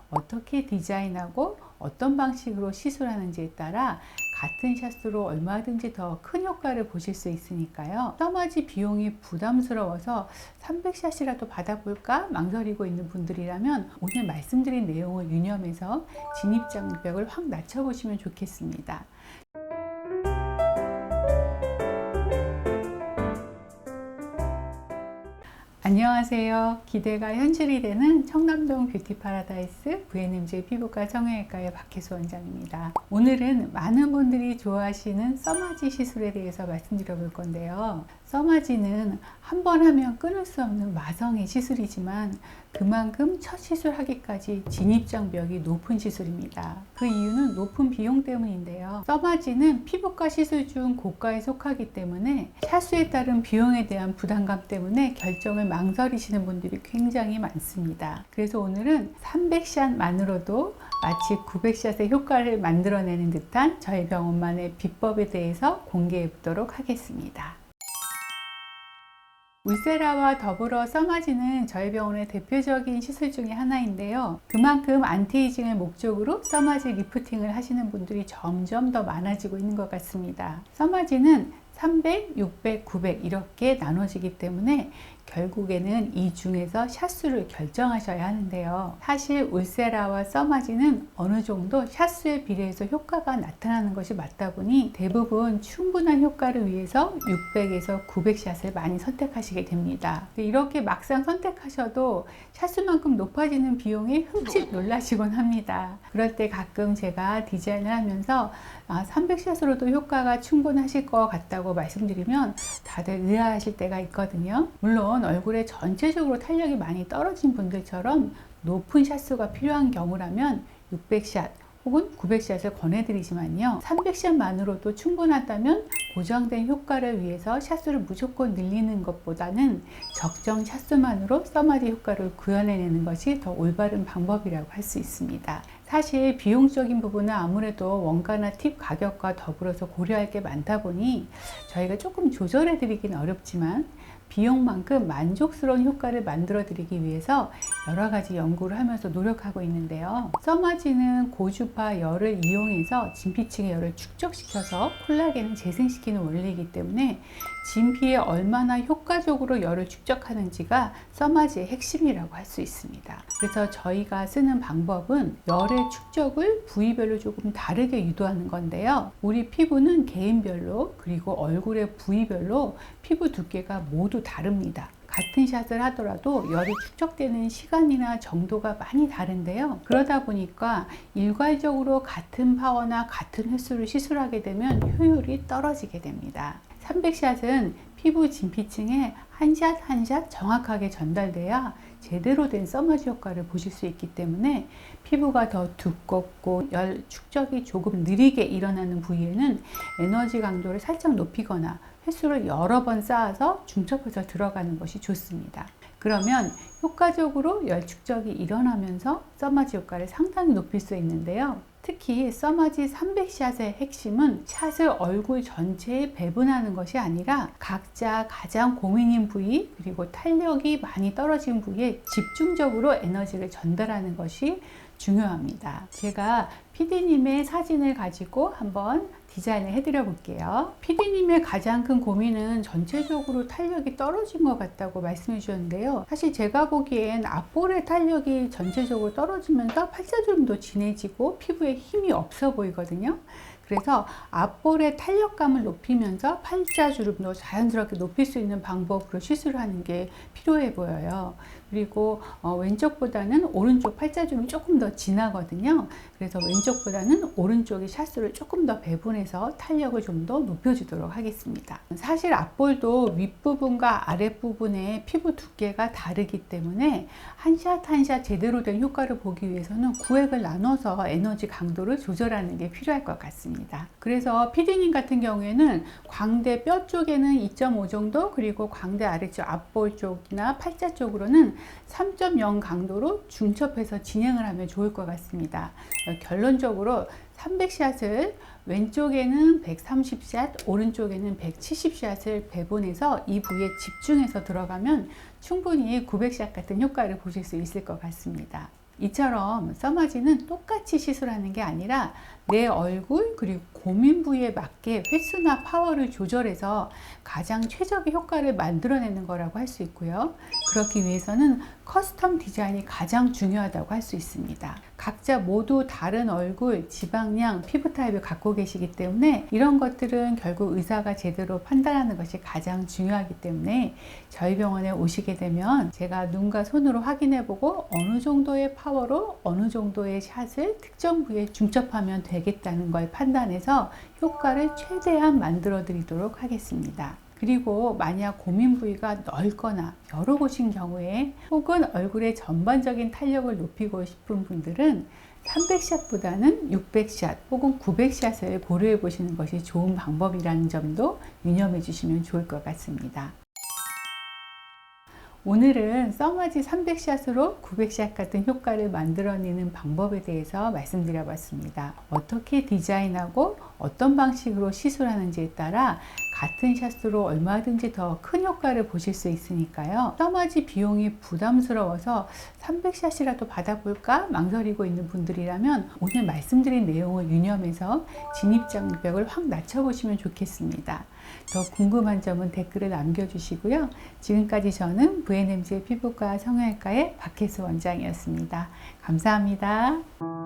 어떻게 디자인하고 어떤 방식으로 시술하는지에 따라 같은 샷수로 얼마든지 더 큰 효과를 보실 수 있으니까요. 써마지 비용이 부담스러워서 300샷이라도 받아볼까 망설이고 있는 분들이라면 오늘 말씀드린 내용을 유념해서 진입장벽을 확 낮춰보시면 좋겠습니다. 안녕하세요. 기대가 현실이 되는 청담동 뷰티 파라다이스 VNMJ 피부과 성형외과의 박혜수 원장입니다. 오늘은 많은 분들이 좋아하시는 써마지 시술에 대해서 말씀드려 볼 건데요. 써마지는 한 번 하면 끊을 수 없는 마성의 시술이지만 그만큼 첫 시술하기까지 진입장벽이 높은 시술입니다. 그 이유는 높은 비용 때문인데요. 써마지는 피부과 시술 중 고가에 속하기 때문에 샷수에 따른 비용에 대한 부담감 때문에 결정을 망설이시는 분들이 굉장히 많습니다. 그래서 오늘은 300샷만으로도 마치 900샷의 효과를 만들어내는 듯한 저희 병원만의 비법에 대해서 공개해 보도록 하겠습니다. 울세라와 더불어 써마지는 저희 병원의 대표적인 시술 중에 하나인데요. 그만큼 안티에이징을 목적으로 써마지 리프팅을 하시는 분들이 점점 더 많아지고 있는 것 같습니다. 써마지는 300, 600, 900 이렇게 나눠지기 때문에 결국에는 이 중에서 샷수를 결정하셔야 하는데요. 사실 울세라와 써마지는 어느 정도 샷수에 비례해서 효과가 나타나는 것이 맞다 보니 대부분 충분한 효과를 위해서 600에서 900샷을 많이 선택하시게 됩니다. 이렇게 막상 선택하셔도 샷수만큼 높아지는 비용에 흠칫 놀라시곤 합니다. 그럴 때 가끔 제가 디자인을 하면서 300샷으로도 효과가 충분하실 것 같다고 말씀드리면 다들 의아하실 때가 있거든요. 물론 얼굴에 전체적으로 탄력이 많이 떨어진 분들처럼 높은 샷수가 필요한 경우라면 600샷 혹은 900샷을 권해드리지만요. 300샷만으로도 충분하다면 고정된 효과를 위해서 샷수를 무조건 늘리는 것보다는 적정 샷수만으로 써마지 효과를 구현해내는 것이 더 올바른 방법이라고 할 수 있습니다. 사실 비용적인 부분은 아무래도 원가나 팁 가격과 더불어서 고려할 게 많다 보니 저희가 조금 조절해 드리긴 어렵지만 비용만큼 만족스러운 효과를 만들어 드리기 위해서 여러 가지 연구를 하면서 노력하고 있는데요. 써마지는 고주파 열을 이용해서 진피층의 열을 축적시켜서 콜라겐을 재생시키는 원리이기 때문에 진피에 얼마나 효과적으로 열을 축적하는지가 써마지의 핵심이라고 할 수 있습니다. 그래서 저희가 쓰는 방법은 열의 축적을 부위별로 조금 다르게 유도하는 건데요. 우리 피부는 개인별로 그리고 얼굴의 부위별로 피부 두께가 모두 다릅니다. 같은 샷을 하더라도 열이 축적되는 시간이나 정도가 많이 다른데요. 그러다 보니까 일괄적으로 같은 파워나 같은 횟수를 시술하게 되면 효율이 떨어지게 됩니다. 300샷은 피부 진피층에 한 샷 한 샷 정확하게 전달돼야 제대로 된 써마지 효과를 보실 수 있기 때문에 피부가 더 두껍고 열 축적이 조금 느리게 일어나는 부위에는 에너지 강도를 살짝 높이거나 횟수를 여러 번 쌓아서 중첩해서 들어가는 것이 좋습니다. 그러면 효과적으로 열 축적이 일어나면서 써마지 효과를 상당히 높일 수 있는데요. 특히 써마지 300샷의 핵심은 샷을 얼굴 전체에 배분하는 것이 아니라 각자 가장 고민인 부위 그리고 탄력이 많이 떨어진 부위에 집중적으로 에너지를 전달하는 것이 중요합니다. 제가 PD님의 사진을 가지고 한번 디자인을 해드려 볼게요. PD님의 가장 큰 고민은 전체적으로 탄력이 떨어진 것 같다고 말씀해 주셨는데요. 사실 제가 보기엔 앞볼의 탄력이 전체적으로 떨어지면서 팔자주름도 진해지고 피부에 힘이 없어 보이거든요. 그래서 앞볼의 탄력감을 높이면서 팔자주름도 자연스럽게 높일 수 있는 방법으로 시술을 하는 게 필요해 보여요. 그리고 왼쪽보다는 오른쪽 팔자주름이 조금 더 진하거든요. 그래서 왼쪽보다는 오른쪽이 샷수를 조금 더 배분해서 탄력을 좀 더 높여주도록 하겠습니다. 사실 앞볼도 윗부분과 아랫부분의 피부 두께가 다르기 때문에 한 샷 한 샷 제대로 된 효과를 보기 위해서는 구획을 나눠서 에너지 강도를 조절하는 게 필요할 것 같습니다. 그래서 PD님 같은 경우에는 광대 뼈 쪽에는 2.5 정도 그리고 광대 아래쪽 앞볼 쪽이나 팔자 쪽으로는 3.0 강도로 중첩해서 진행을 하면 좋을 것 같습니다. 결론적으로 300샷을 왼쪽에는 130샷, 오른쪽에는 170샷을 배분해서 이 부위에 집중해서 들어가면 충분히 900샷 같은 효과를 보실 수 있을 것 같습니다. 이처럼 써마지는 똑같이 시술하는 게 아니라 내 얼굴 그리고 고민 부위에 맞게 횟수나 파워를 조절해서 가장 최적의 효과를 만들어내는 거라고 할 수 있고요. 그렇기 위해서는 커스텀 디자인이 가장 중요하다고 할 수 있습니다. 각자 모두 다른 얼굴, 지방량, 피부 타입을 갖고 계시기 때문에 이런 것들은 결국 의사가 제대로 판단하는 것이 가장 중요하기 때문에 저희 병원에 오시게 되면 제가 눈과 손으로 확인해보고 어느 정도의 파워로 어느 정도의 샷을 특정 부위에 중첩하면 되겠다는 걸 판단해서 효과를 최대한 만들어 드리도록 하겠습니다. 그리고 만약 고민 부위가 넓거나 여러 곳인 경우에 혹은 얼굴의 전반적인 탄력을 높이고 싶은 분들은 300샷보다는 600샷 혹은 900샷을 고려해 보시는 것이 좋은 방법이라는 점도 유념해 주시면 좋을 것 같습니다. 오늘은 써마지 300샷으로 900샷 같은 효과를 만들어내는 방법에 대해서 말씀드려 봤습니다. 어떻게 디자인하고 어떤 방식으로 시술하는지에 따라 같은 샷으로 얼마든지 더 큰 효과를 보실 수 있으니까요. 써마지 비용이 부담스러워서 300샷이라도 받아볼까 망설이고 있는 분들이라면 오늘 말씀드린 내용을 유념해서 진입장벽을 확 낮춰보시면 좋겠습니다. 더 궁금한 점은 댓글에 남겨주시고요. 지금까지 저는 VNMJ 피부과 성형외과의 박혜수 원장이었습니다. 감사합니다.